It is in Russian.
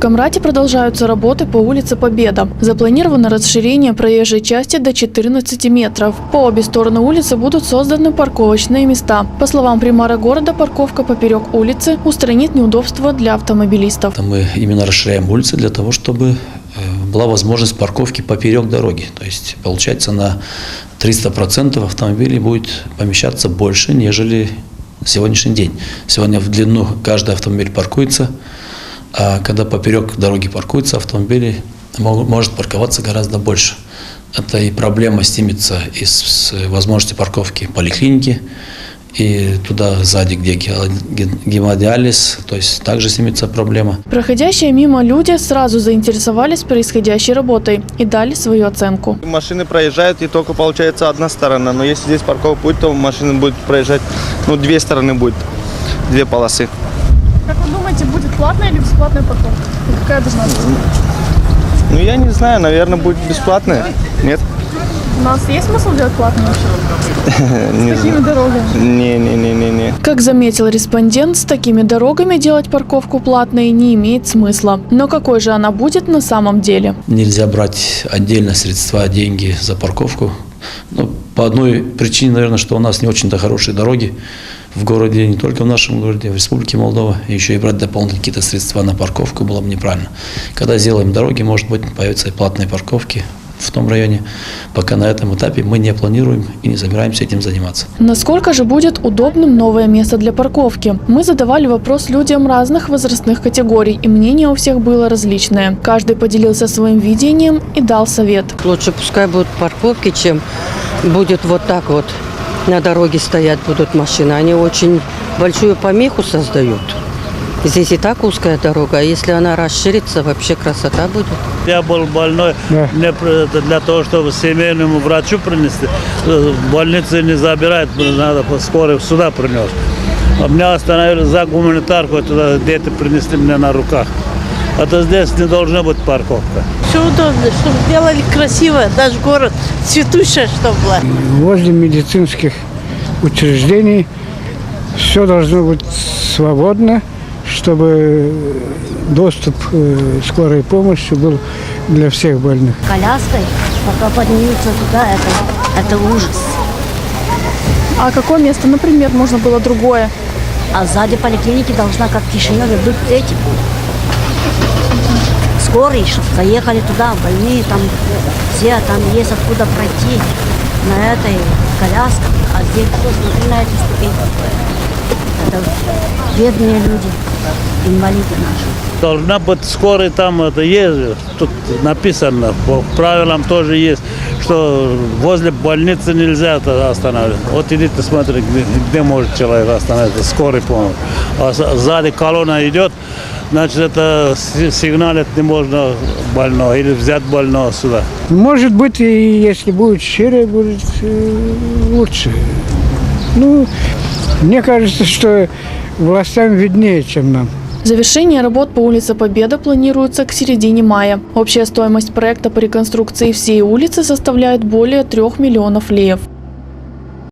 Камрате продолжаются работы по улице Победа. Запланировано расширение проезжей части до 14 метров. По обе стороны улицы будут созданы парковочные места. По словам примара города, парковка поперек улицы устранит неудобства для автомобилистов. Мы именно расширяем улицы для того, чтобы была возможность парковки поперек дороги. То есть, получается, на 300% автомобилей будет помещаться больше, нежели сегодняшний день. Сегодня в длину каждый автомобиль паркуется, а когда поперек дороги паркуются, автомобили может парковаться гораздо больше. Это и проблема снимется из возможности парковки поликлиники, и туда сзади, где гемодиализ, то есть также снимется проблема. Проходящие мимо люди сразу заинтересовались происходящей работой и дали свою оценку. Машины проезжают, и только получается одна сторона, но если здесь парковка будет, то машины будут проезжать, две стороны будет, две полосы. Как вы думаете, будет платная или бесплатная парковка? И какая должна быть? Я не знаю, наверное, будет бесплатная. Нет? У нас есть смысл делать платную вообще? С такими дорогами? Не. Как заметил респондент, с такими дорогами делать парковку платной не имеет смысла. Но какой же она будет на самом деле? Нельзя брать отдельно средства, деньги за парковку. По одной причине, наверное, что у нас не очень-то хорошие дороги в городе, не только в нашем городе, в Республике Молдова. Еще и брать дополнительные какие-то средства на парковку было бы неправильно. Когда сделаем дороги, может быть, появятся и платные парковки в том районе. Пока на этом этапе мы не планируем и не собираемся этим заниматься. Насколько же будет удобным новое место для парковки? Мы задавали вопрос людям разных возрастных категорий, и мнение у всех было различное. Каждый поделился своим видением и дал совет. Лучше пускай будут парковки, чем будет вот так вот на дороге стоять будут машины. Они очень большую помеху создают. Здесь и так узкая дорога, а если она расширится, вообще красота будет. Я был больной, мне для того, чтобы семейному врачу принести, в больнице не забирают, надо скорую сюда принес. А меня остановили за гуманитарку, туда дети принесли меня на руках. Это здесь не должна быть парковка. Все удобно, чтобы делали красиво, даже город цветущий, чтобы было. Возле медицинских учреждений все должно быть свободно, чтобы доступ к скорой помощи был для всех больных. Коляской, пока поднимутся туда, это ужас. А какое место, например, можно было другое? А сзади поликлиники должна, как в Кишиневе, быть эти скорые, чтобы заехали туда, больные, там все, там есть откуда пройти на этой коляске. А здесь кто, смотри на эти ступеньки. Это бедные люди, инвалиды наши. Должна быть скорая, там это есть, тут написано, по правилам тоже есть, что возле больницы нельзя это останавливать. Вот идите, смотрите, где может человек остановиться, скорая помощь. А сзади колонна идет, значит, это сигналить не можно больного или взять больного сюда. Может быть, и если будет шире, будет лучше. Мне кажется, что властям виднее, чем нам. Завершение работ по улице Победа планируется к середине мая. Общая стоимость проекта по реконструкции всей улицы составляет более 3 миллионов леев.